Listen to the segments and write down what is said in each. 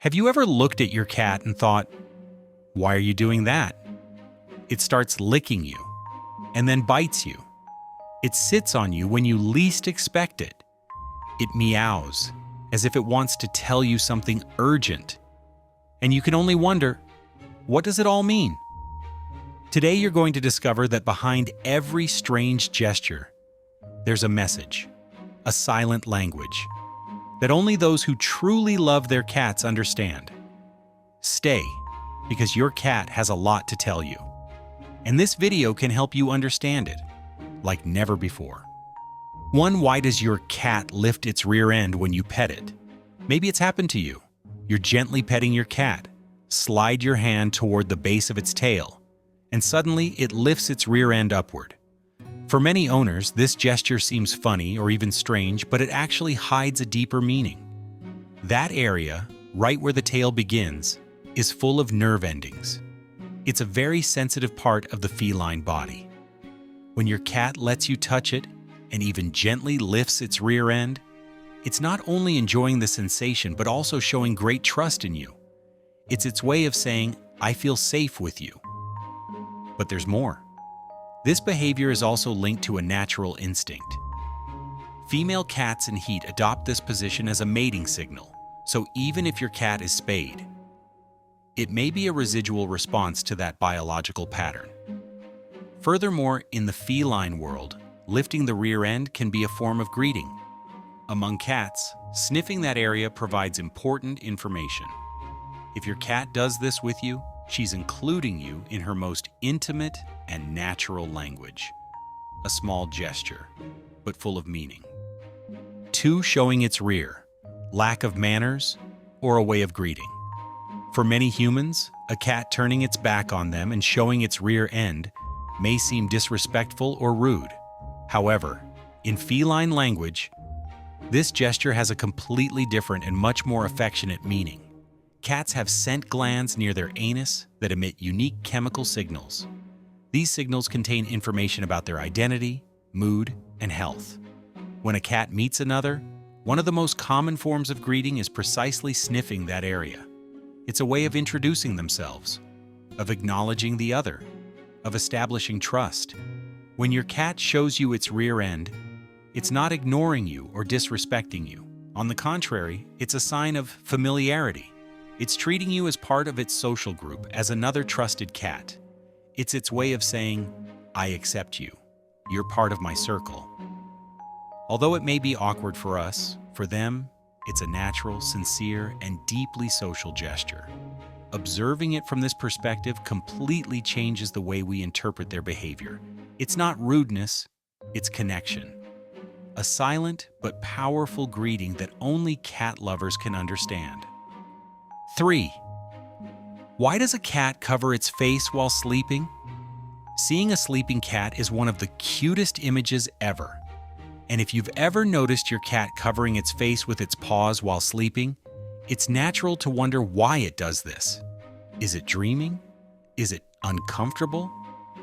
Have you ever looked at your cat and thought, why are you doing that? It starts licking you and then bites you. It sits on you when you least expect it. It meows as if it wants to tell you something urgent. And you can only wonder, what does it all mean? Today you're going to discover that behind every strange gesture, there's a message, a silent language, that only those who truly love their cats understand. Stay, because your cat has a lot to tell you. And this video can help you understand it, like never before. 1. Why does your cat lift its rear end when you pet it? Maybe it's happened to you. You're gently petting your cat, slide your hand toward the base of its tail, and suddenly it lifts its rear end upward. For many owners, this gesture seems funny or even strange, but it actually hides a deeper meaning. That area, right where the tail begins, is full of nerve endings. It's a very sensitive part of the feline body. When your cat lets you touch it and even gently lifts its rear end, it's not only enjoying the sensation but also showing great trust in you. It's its way of saying, I feel safe with you. But there's more. This behavior is also linked to a natural instinct. Female cats in heat adopt this position as a mating signal, so even if your cat is spayed, it may be a residual response to that biological pattern. Furthermore, in the feline world, lifting the rear end can be a form of greeting. Among cats, sniffing that area provides important information. If your cat does this with you, she's including you in her most intimate and natural language. A small gesture, but full of meaning. 2. Showing its rear. Lack of manners or a way of greeting. For many humans, a cat turning its back on them and showing its rear end may seem disrespectful or rude. However, in feline language, this gesture has a completely different and much more affectionate meaning. Cats have scent glands near their anus that emit unique chemical signals. These signals contain information about their identity, mood, and health. When a cat meets another, one of the most common forms of greeting is precisely sniffing that area. It's a way of introducing themselves, of acknowledging the other, of establishing trust. When your cat shows you its rear end, it's not ignoring you or disrespecting you. On the contrary, it's a sign of familiarity. It's treating you as part of its social group, as another trusted cat. It's its way of saying, I accept you. You're part of my circle. Although it may be awkward for us, for them, it's a natural, sincere, and deeply social gesture. Observing it from this perspective completely changes the way we interpret their behavior. It's not rudeness, it's connection. A silent but powerful greeting that only cat lovers can understand. 3. Why does a cat cover its face while sleeping? Seeing a sleeping cat is one of the cutest images ever. And if you've ever noticed your cat covering its face with its paws while sleeping, it's natural to wonder why it does this. Is it dreaming? Is it uncomfortable?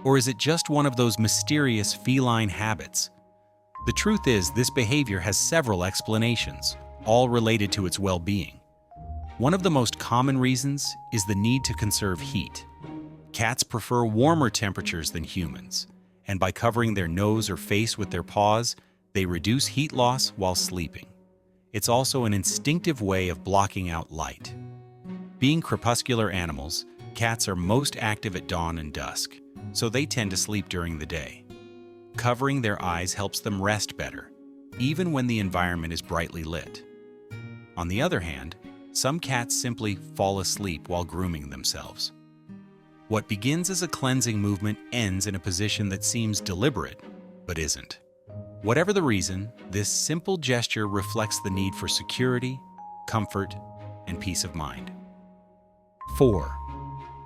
Or is it just one of those mysterious feline habits? The truth is, this behavior has several explanations, all related to its well-being. One of the most common reasons is the need to conserve heat. Cats prefer warmer temperatures than humans, and by covering their nose or face with their paws, they reduce heat loss while sleeping. It's also an instinctive way of blocking out light. Being crepuscular animals, cats are most active at dawn and dusk, so they tend to sleep during the day. Covering their eyes helps them rest better, even when the environment is brightly lit. On the other hand, some cats simply fall asleep while grooming themselves. What begins as a cleansing movement ends in a position that seems deliberate, but isn't. Whatever the reason, this simple gesture reflects the need for security, comfort, and peace of mind. 4.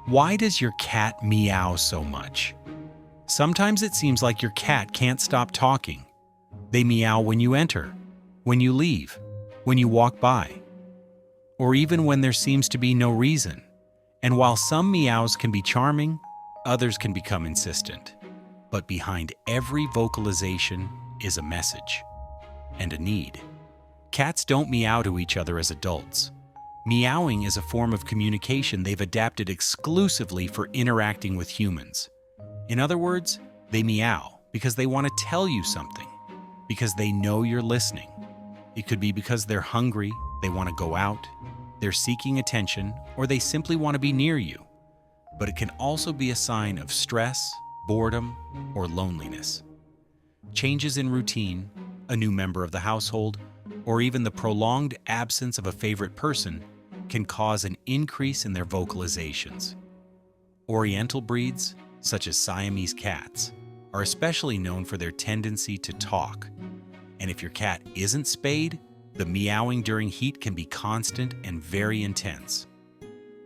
Why does your cat meow so much? Sometimes it seems like your cat can't stop talking. They meow when you enter, when you leave, when you walk by, or even when there seems to be no reason. And while some meows can be charming, others can become insistent. But behind every vocalization is a message and a need. Cats don't meow to each other as adults. Meowing is a form of communication they've adapted exclusively for interacting with humans. In other words, they meow because they want to tell you something, because they know you're listening. It could be because they're hungry, they want to go out, they're seeking attention, or they simply want to be near you. But it can also be a sign of stress, boredom, or loneliness. Changes in routine, a new member of the household, or even the prolonged absence of a favorite person can cause an increase in their vocalizations. Oriental breeds, such as Siamese cats, are especially known for their tendency to talk. And if your cat isn't spayed, the meowing during heat can be constant and very intense.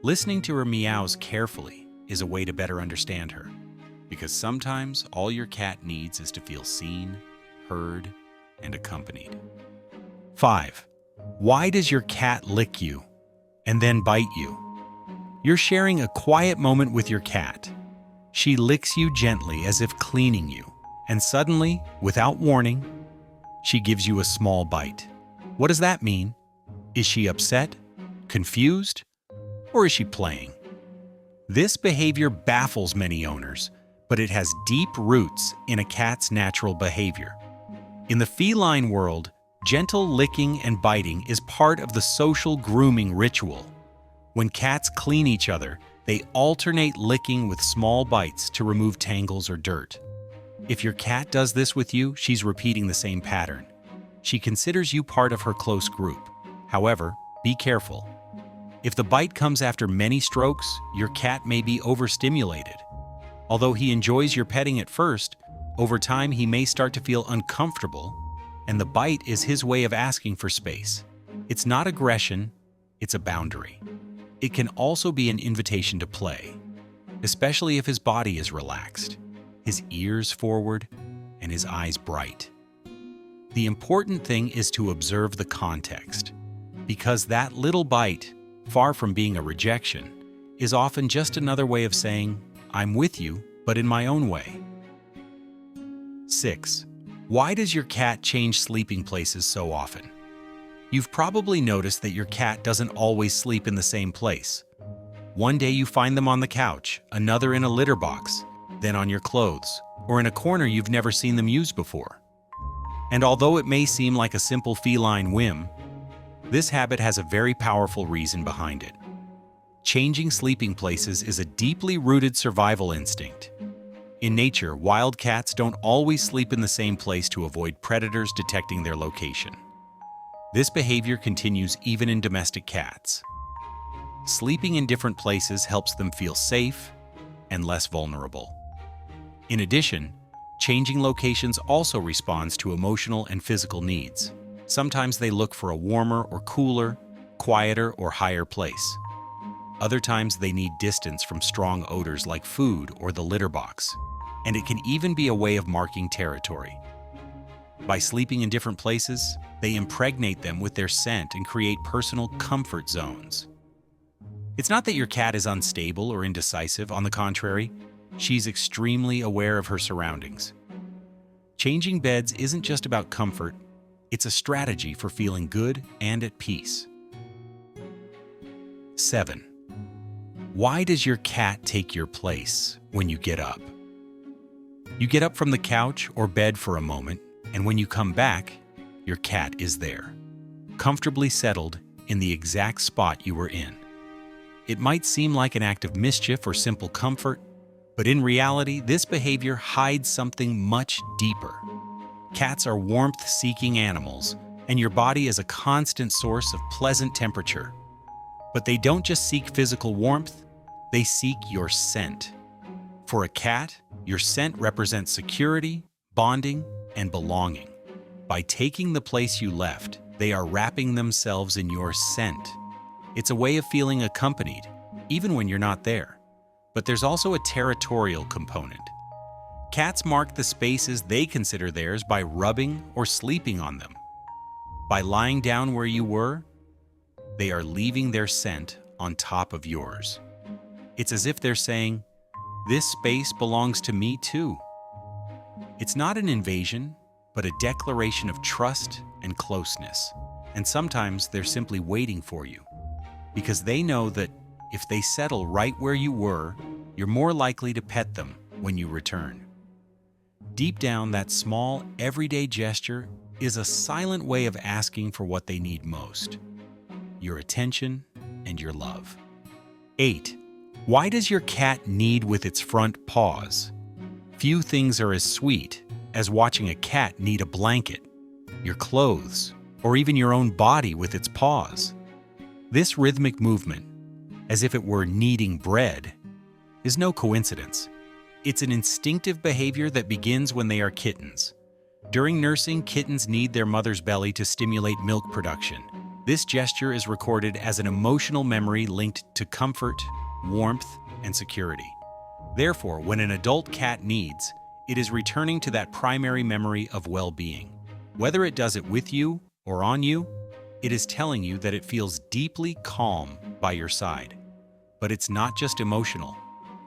Listening to her meows carefully is a way to better understand her, because sometimes all your cat needs is to feel seen, heard, and accompanied. 5. Why does your cat lick you and then bite you? You're sharing a quiet moment with your cat. She licks you gently as if cleaning you, and suddenly, without warning, she gives you a small bite. What does that mean? Is she upset, confused, or is she playing? This behavior baffles many owners, but it has deep roots in a cat's natural behavior. In the feline world, gentle licking and biting is part of the social grooming ritual. When cats clean each other, they alternate licking with small bites to remove tangles or dirt. If your cat does this with you, she's repeating the same pattern. She considers you part of her close group. However, be careful. If the bite comes after many strokes, your cat may be overstimulated. Although he enjoys your petting at first, over time he may start to feel uncomfortable, and the bite is his way of asking for space. It's not aggression, it's a boundary. It can also be an invitation to play, especially if his body is relaxed, his ears forward, and his eyes bright. The important thing is to observe the context, because that little bite, far from being a rejection, is often just another way of saying, "I'm with you, but in my own way." 6. Why does your cat change sleeping places so often? You've probably noticed that your cat doesn't always sleep in the same place. One day you find them on the couch, another in a litter box, then on your clothes, or in a corner you've never seen them use before. And although it may seem like a simple feline whim, this habit has a very powerful reason behind it. Changing sleeping places is a deeply rooted survival instinct. In nature, wild cats don't always sleep in the same place to avoid predators detecting their location. This behavior continues even in domestic cats. Sleeping in different places helps them feel safe and less vulnerable. In addition, changing locations also responds to emotional and physical needs. Sometimes they look for a warmer or cooler, quieter or higher place. Other times they need distance from strong odors like food or the litter box, and it can even be a way of marking territory. By sleeping in different places, they impregnate them with their scent and create personal comfort zones. It's not that your cat is unstable or indecisive. On the contrary, she's extremely aware of her surroundings. Changing beds isn't just about comfort, it's a strategy for feeling good and at peace. 7. Why does your cat take your place when you get up? You get up from the couch or bed for a moment, and when you come back, your cat is there, comfortably settled in the exact spot you were in. It might seem like an act of mischief or simple comfort, but in reality, this behavior hides something much deeper. Cats are warmth-seeking animals, and your body is a constant source of pleasant temperature. But they don't just seek physical warmth, they seek your scent. For a cat, your scent represents security, bonding, and belonging. By taking the place you left, they are wrapping themselves in your scent. It's a way of feeling accompanied, even when you're not there. But there's also a territorial component. Cats mark the spaces they consider theirs by rubbing or sleeping on them. By lying down where you were, they are leaving their scent on top of yours. It's as if they're saying, "This space belongs to me too." It's not an invasion, but a declaration of trust and closeness. And sometimes they're simply waiting for you. because they know that if they settle right where you were, you're more likely to pet them when you return. Deep down, that small, everyday gesture is a silent way of asking for what they need most: your attention and your love. 8. Why does your cat need with its front paws? Few things are as sweet as watching a cat need a blanket, your clothes, or even your own body with its paws. This rhythmic movement, as if it were kneading bread, is no coincidence. It's an instinctive behavior that begins when they are kittens. During nursing, kittens need their mother's belly to stimulate milk production. This gesture is recorded as an emotional memory linked to comfort, warmth, and security. Therefore, when an adult cat needs, it is returning to that primary memory of well-being. Whether it does it with you or on you, it is telling you that it feels deeply calm by your side. But it's not just emotional.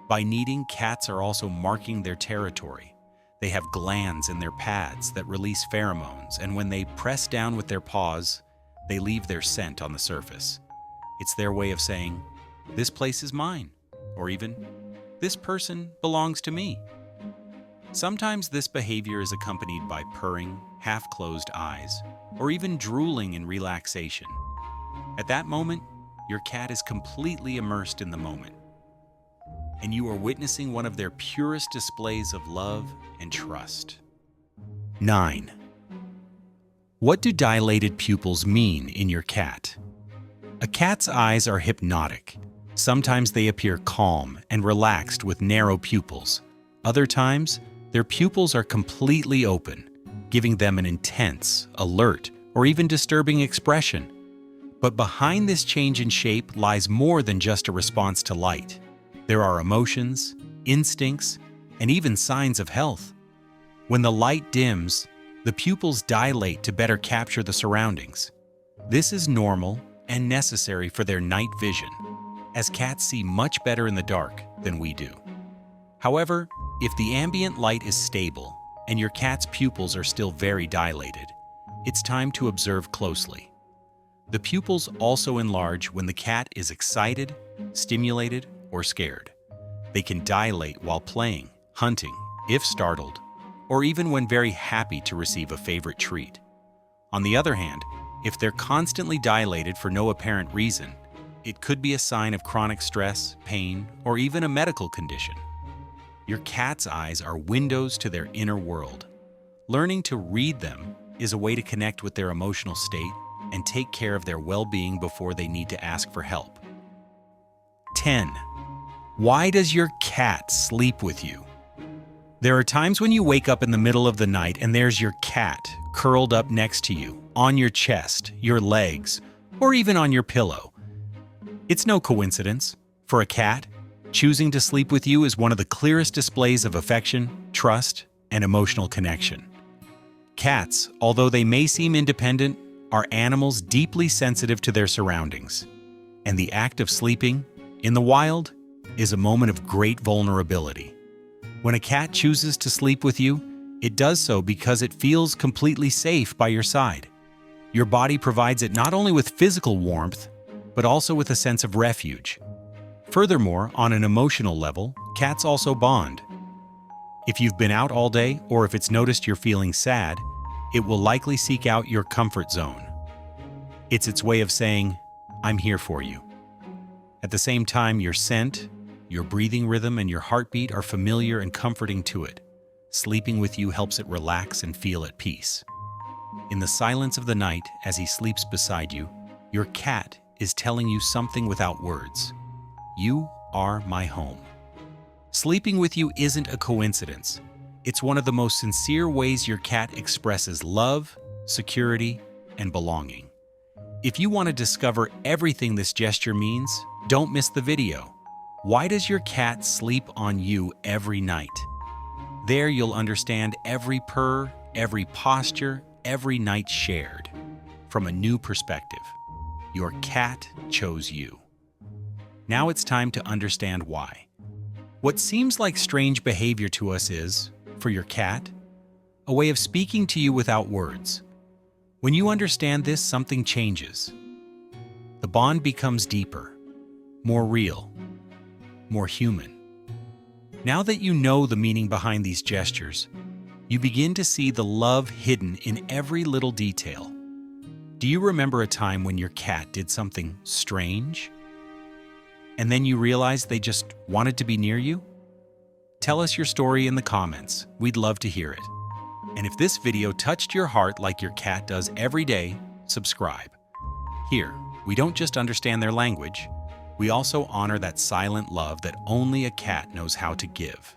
By needing, cats are also marking their territory. They have glands in their pads that release pheromones, and when they press down with their paws, they leave their scent on the surface. It's their way of saying, "This place is mine," or even, "This person belongs to me." Sometimes this behavior is accompanied by purring, half-closed eyes, or even drooling in relaxation. At that moment, your cat is completely immersed in the moment, and you are witnessing one of their purest displays of love and trust. 9. What do dilated pupils mean in your cat? A cat's eyes are hypnotic. Sometimes they appear calm and relaxed with narrow pupils. Other times, their pupils are completely open, giving them an intense, alert, or even disturbing expression. But behind this change in shape lies more than just a response to light. There are emotions, instincts, and even signs of health. When the light dims, the pupils dilate to better capture the surroundings. This is normal and necessary for their night vision, as cats see much better in the dark than we do. However, if the ambient light is stable and your cat's pupils are still very dilated, it's time to observe closely. The pupils also enlarge when the cat is excited, stimulated, or scared. They can dilate while playing, hunting, if startled, or even when very happy to receive a favorite treat. On the other hand, if they're constantly dilated for no apparent reason, it could be a sign of chronic stress, pain, or even a medical condition. Your cat's eyes are windows to their inner world. Learning to read them is a way to connect with their emotional state and take care of their well-being before they need to ask for help. 10. Why does your cat sleep with you? There are times when you wake up in the middle of the night and there's your cat curled up next to you, on your chest, your legs, or even on your pillow. It's no coincidence. For a cat, choosing to sleep with you is one of the clearest displays of affection, trust, and emotional connection. Cats, although they may seem independent, are animals deeply sensitive to their surroundings. And the act of sleeping, in the wild, is a moment of great vulnerability. When a cat chooses to sleep with you, it does so because it feels completely safe by your side. Your body provides it not only with physical warmth, but also with a sense of refuge. Furthermore, on an emotional level, cats also bond. If you've been out all day, or if it's noticed you're feeling sad, it will likely seek out your comfort zone. It's its way of saying, "I'm here for you." At the same time, your scent, your breathing rhythm, and your heartbeat are familiar and comforting to it. Sleeping with you helps it relax and feel at peace. In the silence of the night, as he sleeps beside you, your cat is telling you something without words. You are my home. Sleeping with you isn't a coincidence. It's one of the most sincere ways your cat expresses love, security, and belonging. If you want to discover everything this gesture means, don't miss the video. Why does your cat sleep on you every night? There you'll understand every purr, every posture, every night shared. From a new perspective, your cat chose you. Now it's time to understand why. What seems like strange behavior to us is, for your cat, a way of speaking to you without words. When you understand this, something changes. The bond becomes deeper, more real, more human. Now that you know the meaning behind these gestures, you begin to see the love hidden in every little detail. Do you remember a time when your cat did something strange? And then you realized they just wanted to be near you? Tell us your story in the comments. We'd love to hear it. And if this video touched your heart like your cat does every day, subscribe. Here, we don't just understand their language, we also honor that silent love that only a cat knows how to give.